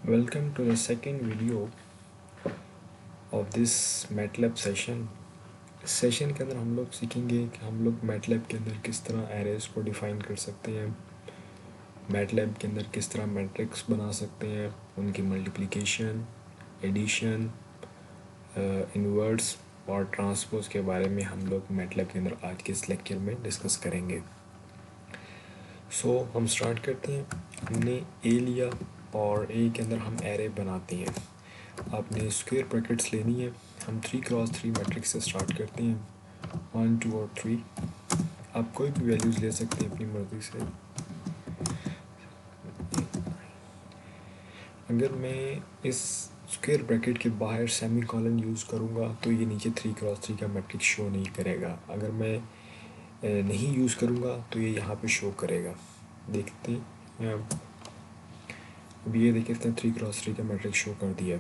Welcome to the second video of this MATLAB session. इस session के अंदर हम लोग सीखेंगे कि हम लोग MATLAB के अंदर किस तरह एरेज़ को डिफ़ाइन कर सकते हैं, MATLAB के अंदर किस तरह मैट्रिक्स बना सकते हैं, उनकी मल्टीप्लिकेशन, एडिशन, इन्वर्स और ट्रांसपोज के बारे में हम लोग MATLAB के अंदर आज के इस लेक्चर में डिस्कस करेंगे। हम स्टार्ट करते हैं। हमने ए लिया और ए के अंदर हम एरे बनाते हैं। आपने स्क्वायर ब्रैकेट्स लेनी है। हम 3x3 मैट्रिक्स से स्टार्ट करते हैं, 1 2 और 3। आप कोई भी वैल्यूज़ ले सकते हैं अपनी मर्ज़ी से। अगर मैं इस स्क्वायर ब्रैकेट के बाहर सेमी कॉलन यूज़ करूँगा तो ये नीचे 3x3 का मैट्रिक्स शो नहीं करेगा। अगर मैं नहीं यूज़ करूँगा तो ये यहाँ पे शो करेगा। देखते हैं अब ये देख सकते हैं 3x3 का मैट्रिक्स शो कर दिया।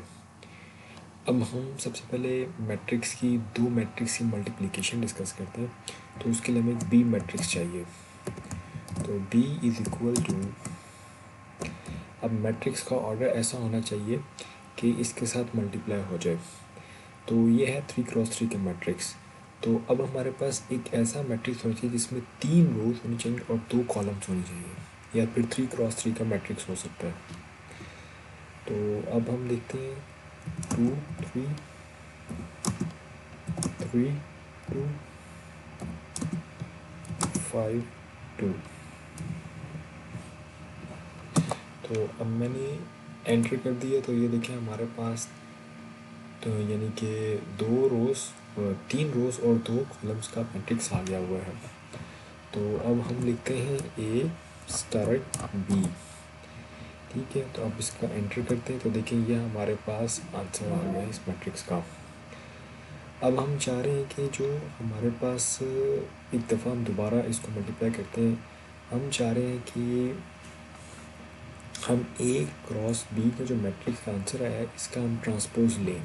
अब हम सबसे पहले मैट्रिक्स की दो मैट्रिक्स की मल्टीप्लिकेशन डिस्कस करते हैं। तो उसके लिए हमें बी मैट्रिक्स चाहिए। तो बी इज़ इक्वल टू, अब मैट्रिक्स का ऑर्डर ऐसा होना चाहिए कि इसके साथ मल्टीप्लाई हो जाए। तो ये है 3x3 का मैट्रिक्स। तो अब हमारे पास एक ऐसा मैट्रिक्स होना चाहिए जिसमें 3 रोज होनी चाहिए और 2 कॉलम्स होनी चाहिए, या फिर 3x3 का मैट्रिक्स हो सकता है। तो अब हम देखते हैं 2 3 3 2 5 2। तो अब मैंने एंटर कर दिया। तो ये देखें हमारे पास तो यानी कि 3 रोज और 2 कॉलम्स का मैट्रिक्स आ गया हुआ है। तो अब हम लिखते हैं ए स्टार्ट बी। ठीक है, तो अब इसका एंटर करते हैं। तो देखें ये हमारे पास आंसर आ गया इस मैट्रिक्स का। अब हम चाह रहे हैं कि जो हमारे पास एक दफ़ा हम दोबारा इसको मल्टीप्लाई करते हैं। हम चाह रहे हैं कि हम ए क्रॉस बी का जो मैट्रिक्स का आंसर आया है इसका हम ट्रांसपोज लें।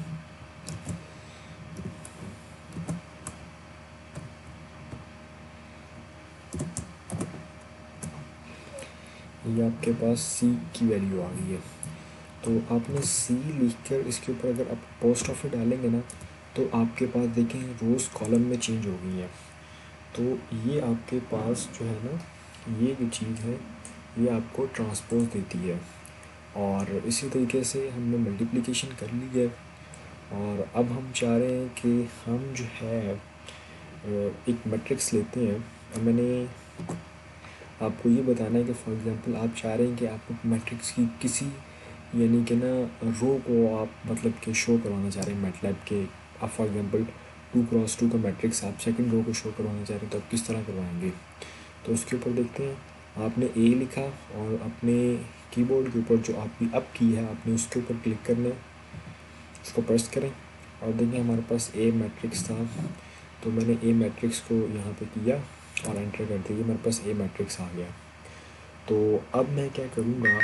ये आपके पास सी की वैल्यू आ गई है। तो आपने सी लिखकर इसके ऊपर अगर आप पोस्ट ऑफिस डालेंगे ना तो आपके पास देखें रोज़ कॉलम में चेंज हो गई है। तो ये आपके पास जो है ना, ये जो चीज़ है ये आपको ट्रांसपोज देती है। और इसी तरीके से हमने मल्टीप्लिकेशन कर ली है। और अब हम चाह रहे हैं कि हम जो है एक मैट्रिक्स लेते हैं। अब मैंने आपको ये बताना है कि फॉर एग्जांपल आप चाह रहे हैं कि आप मैट्रिक्स की किसी यानी कि ना रो को आप मतलब कि शो करवाना चाह रहे हैं मैटलैब के। आप फॉर एग्जांपल 2x2 का मैट्रिक्स आप सेकंड रो को शो करवाना चाह रहे हैं, तो आप किस तरह करवाएंगे। तो उसके ऊपर देखते हैं। आपने ए लिखा और अपने कीबोर्ड के ऊपर जो आपकी अप की है आपने उसके ऊपर क्लिक करना है, उसको प्रेस करें और देखिए हमारे पास ए मैट्रिक्स था। तो मैंने ए मैट्रिक्स को यहाँ पे किया और एंटर कर दिया, मेरे पास ए मैट्रिक्स आ गया। तो अब मैं क्या करूँगा,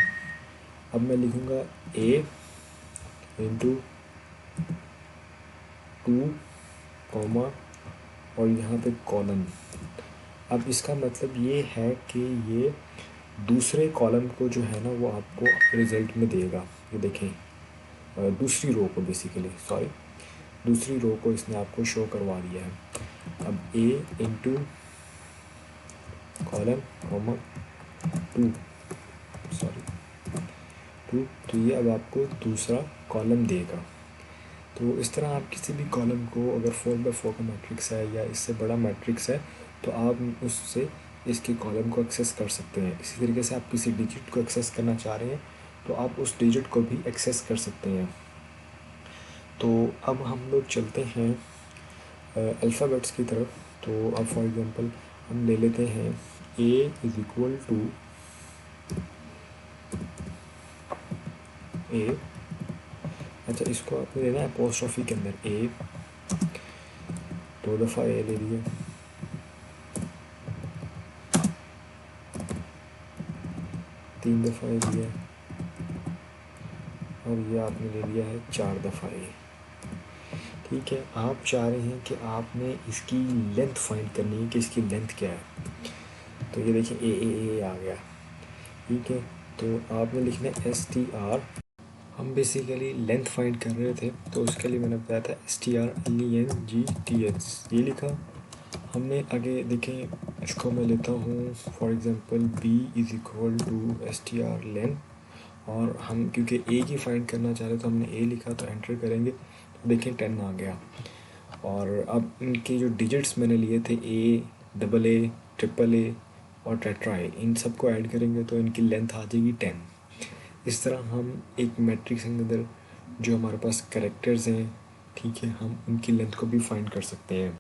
अब मैं लिखूँगा ए इंटू 2 कॉमा और यहाँ पे कॉलम। अब इसका मतलब ये है कि ये दूसरे कॉलम को जो है ना वो आपको रिज़ल्ट में देगा। ये देखें दूसरी रो को दूसरी रो को इसने आपको शो करवा दिया है। अब ए इंटू कॉलम कॉमा 2 तो ये अब आपको दूसरा कॉलम देगा। तो इस तरह आप किसी भी कॉलम को अगर 4x4 का मैट्रिक्स है या इससे बड़ा मैट्रिक्स है तो आप उससे इसके कॉलम को एक्सेस कर सकते हैं। इसी तरीके से आप किसी डिजिट को एक्सेस करना चाह रहे हैं तो आप उस डिजिट को भी एक्सेस कर सकते हैं। तो अब हम लोग चलते हैं अल्फ़ाबेट्स की तरफ। तो अब फॉर एग्जांपल हम ले लेते हैं ए इज़ इक्वल टू ए। अच्छा, इसको आपने लेना है अपोस्ट्रोफी के अंदर ए। 2 दफ़ा ए ले लिया, 3 दफ़ा ए लिया और ये आपने ले लिया है 4 दफ़ा ए। ठीक है, आप चाह रहे हैं कि आपने इसकी लेंथ फाइंड करनी है कि इसकी लेंथ क्या है। तो ये देखिए ए आ गया। ठीक है, तो आपने लिखना है STR हम बेसिकली लेंथ फाइंड कर रहे थे, तो उसके लिए मैंने बताया था strlength ये लिखा हमने। आगे देखें, इसको मैं लेता हूँ for example b is equal to strlen, और हम क्योंकि a की फाइंड करना चाह रहे तो हमने a लिखा, तो एंटर करेंगे तो देखें 10 आ गया। और अब इनके जो डिजिट्स मैंने लिए थे a, double a, triple a और टेट्रा a, इन सब को ऐड करेंगे तो इनकी लेंथ आ जाएगी 10। इस तरह हम एक मैट्रिक्स के अंदर जो हमारे पास कैरेक्टर्स हैं, ठीक है, हम उनकी लेंथ को भी फाइंड कर सकते हैं।